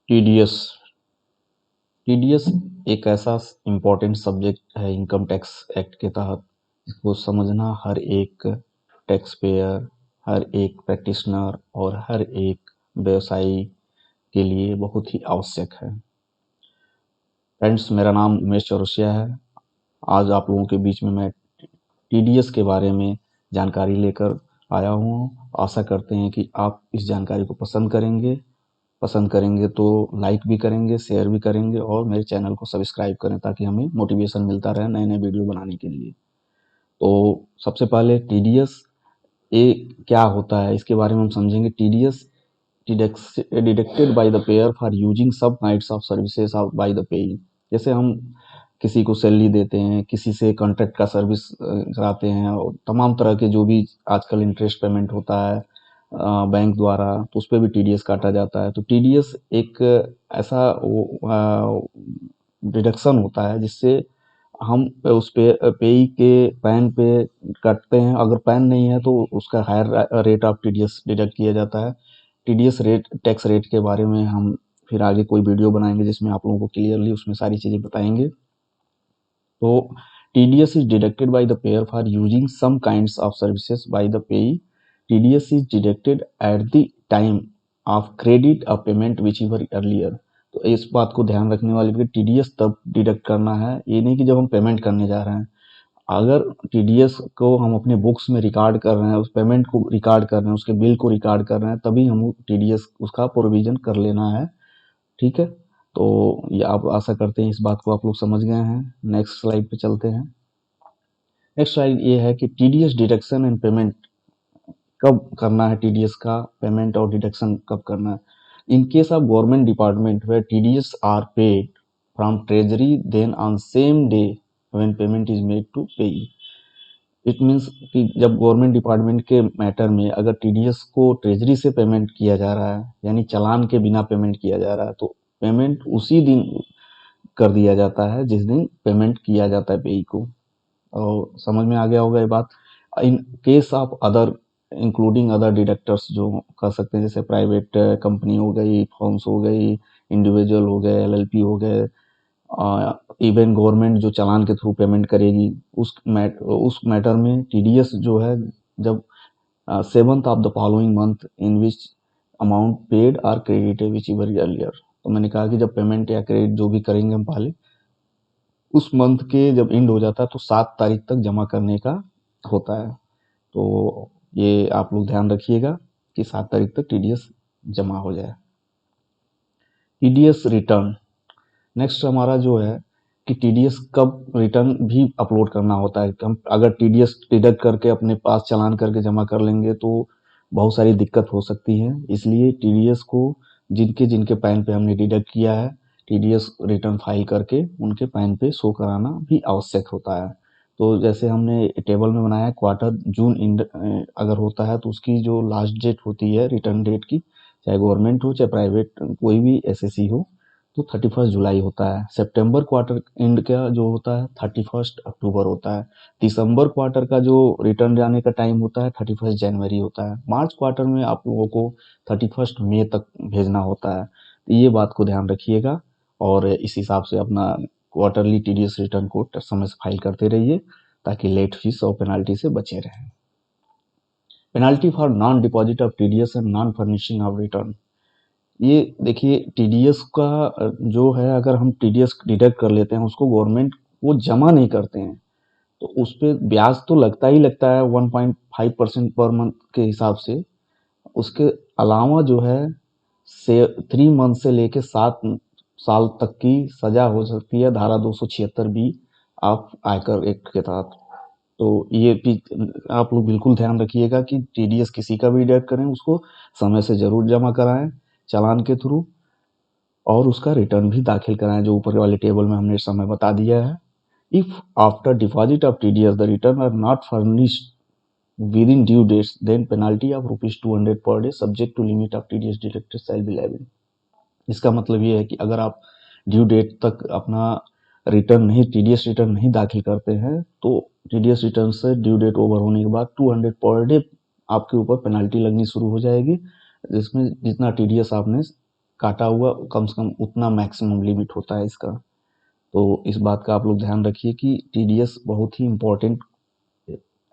TDS TDS एक ऐसा important subject है इनकम टैक्स एक्ट के तहत, इसको समझना हर एक टैक्स पेयर, हर एक प्रैक्टिशनर और हर एक व्यवसायी के लिए बहुत ही आवश्यक है। फ्रेंड्स, मेरा नाम उमेश चौरसिया है। आज आप लोगों के बीच में मैं टीडीएस के बारे में जानकारी लेकर आया हूँ। आशा करते हैं कि आप इस जानकारी को पसंद करेंगे तो लाइक भी करेंगे, शेयर भी करेंगे और मेरे चैनल को सब्सक्राइब करें ताकि हमें मोटिवेशन मिलता रहे नए नए वीडियो बनाने के लिए। तो सबसे पहले टीडीएस ये क्या होता है इसके बारे में हम समझेंगे। TDS deducted by the payer for using सब kinds of services by the paying. जैसे हम किसी को सैलरी देते हैं, किसी से कॉन्ट्रैक्ट का सर्विस कराते हैं और तमाम तरह के जो भी आजकल इंटरेस्ट पेमेंट होता है बैंक द्वारा, तो उस पर भी टीडीएस काटा जाता है। तो टीडीएस एक ऐसा डिडक्शन होता है जिससे हम उस पे पेई के पैन पे काटते हैं। अगर पैन नहीं है तो उसका higher rate of TDS deduct किया जाता है। टीडीएस रेट, टैक्स रेट के बारे में हम फिर आगे कोई वीडियो बनाएंगे जिसमें आप लोगों को क्लियरली उसमें सारी चीज़ें बताएंगे। तो TDS is deducted by the payer for using some kinds of services by the payee. TDS is deducted at the time of credit of payment whichever earlier. तो इस बात को ध्यान रखने वाले कि TDS तब डिडक्ट करना है, ये नहीं कि जब हम पेमेंट करने जा रहे हैं। अगर TDS को हम अपने बुक्स में रिकॉर्ड कर रहे हैं, उस पेमेंट को रिकॉर्ड कर रहे हैं, उसके बिल को रिकॉर्ड कर रहे हैं, तभी हम TDS उसका प्रोविजन कर लेना है। ठीक है, तो ये आप आशा करते हैं इस बात को आप लोग समझ गए हैं। नेक्स्ट स्लाइड पे चलते हैं। नेक्स्ट स्लाइड ये है कि टीडीएस डिडक्शन एंड पेमेंट कब करना है, टीडीएस का पेमेंट और डिडक्शन कब करना है। In case of government department where TDS are paid from treasury then on same day when payment is made to payee. It means कि जब गवर्नमेंट डिपार्टमेंट के मैटर में अगर टीडीएस को ट्रेजरी से पेमेंट किया जा रहा है, यानी चालान के बिना पेमेंट किया जा रहा है, तो पेमेंट उसी दिन कर दिया जाता है जिस दिन पेमेंट किया जाता है पेई को। और समझ में आ गया होगा ये बात। In case of other including other deductors जो कर सकते हैं, जैसे प्राइवेट कंपनी हो गई, फर्म्स हो गई, इंडिविजुअल हो गए, एलएलपी हो गए, इवन गवर्नमेंट जो चालान के थ्रू पेमेंट करेगी, उस मैटर में टीडीएस जो है, जब 7th of the following month in which amount paid are credited whichever earlier. तो मैंने कहा कि जब पेमेंट या क्रेडिट जो भी करेंगे हम पहले, उस मंथ के जब एंड हो जाता है तो 7 तारीख तक जमा करने का होता है। तो ये आप लोग ध्यान रखिएगा कि 7 तारीख तक टीडीएस जमा हो जाए। टीडीएस रिटर्न नेक्स्ट हमारा जो है कि टीडीएस कब रिटर्न भी अपलोड करना होता है। हम अगर टीडीएस डिडक्ट करके अपने पास चालान करके जमा कर लेंगे तो बहुत सारी दिक्कत हो सकती है, इसलिए टीडीएस को जिनके जिनके पैन पे हमने डिडक्ट किया है, टीडीएस रिटर्न फाइल करके उनके पैन पे शो कराना भी आवश्यक होता है। तो जैसे हमने टेबल में बनाया, क्वार्टर जून अगर होता है तो उसकी जो लास्ट डेट होती है रिटर्न डेट की, चाहे गवर्नमेंट हो चाहे प्राइवेट कोई भी एसएससी हो, तो 31 जुलाई होता है। सितंबर क्वार्टर एंड का जो होता है 31 अक्टूबर होता है। दिसंबर क्वार्टर का जो रिटर्न जाने का टाइम होता है 31 जनवरी होता है। मार्च क्वार्टर में आप लोगों को 31 मई तक भेजना होता है। तो ये बात को ध्यान रखिएगा और इस हिसाब से अपना क्वार्टरली टीडीएस रिटर्न को समय से फाइल करते रहिए ताकि लेट फीस और पेनाल्टी से बचे रहें। Penalty for non deposit of TDS and non furnishing of return. ये देखिए, टीडीएस का जो है, अगर हम टीडीएस डिडक्ट कर लेते हैं, उसको गवर्नमेंट वो जमा नहीं करते हैं तो उस पर ब्याज तो लगता ही लगता है 1.5% पर मंथ के हिसाब से। उसके अलावा जो है 3 मंथ से लेके 7 साल तक की सजा हो सकती है, धारा 276 बी आप आयकर एक्ट के तहत। तो ये भी आप लोग बिल्कुल ध्यान रखिएगा कि टीडीएस किसी का भी डिडक्ट करें उसको समय से जरूर जमा कराएं चालान के थ्रू, और उसका रिटर्न भी दाखिल कराएं जो ऊपर वाले टेबल में हमने समय बता दिया है। If after deposit of TDS the return are not furnished within due dates, then penalty of ₹200 per day subject to limit of TDS deducted shall be levied। इसका मतलब ये है कि अगर आप ड्यू डेट तक अपना टीडीएस रिटर्न नहीं दाखिल करते हैं तो टीडीएस रिटर्न से ड्यू डेट ओवर होने के बाद 200 पर डे आपके ऊपर पेनाल्टी लगनी शुरू हो जाएगी, जिसमें जितना टीडीएस आपने काटा हुआ कम से कम उतना मैक्सिमम लिमिट होता है इसका। तो इस बात का आप लोग ध्यान रखिए कि टीडीएस बहुत ही इम्पोर्टेंट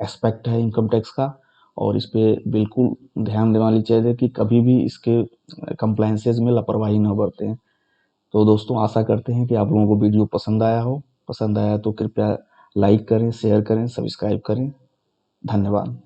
एस्पेक्ट है इनकम टैक्स का, और इस पे बिल्कुल ध्यान देने वाली चीज़ है कि कभी भी इसके कंप्लायंसेस में लापरवाही न बरतें। तो दोस्तों आशा करते हैं कि आप लोगों को वीडियो पसंद आया हो। पसंद आया तो कृपया लाइक करें, शेयर करें, सब्सक्राइब करें। धन्यवाद।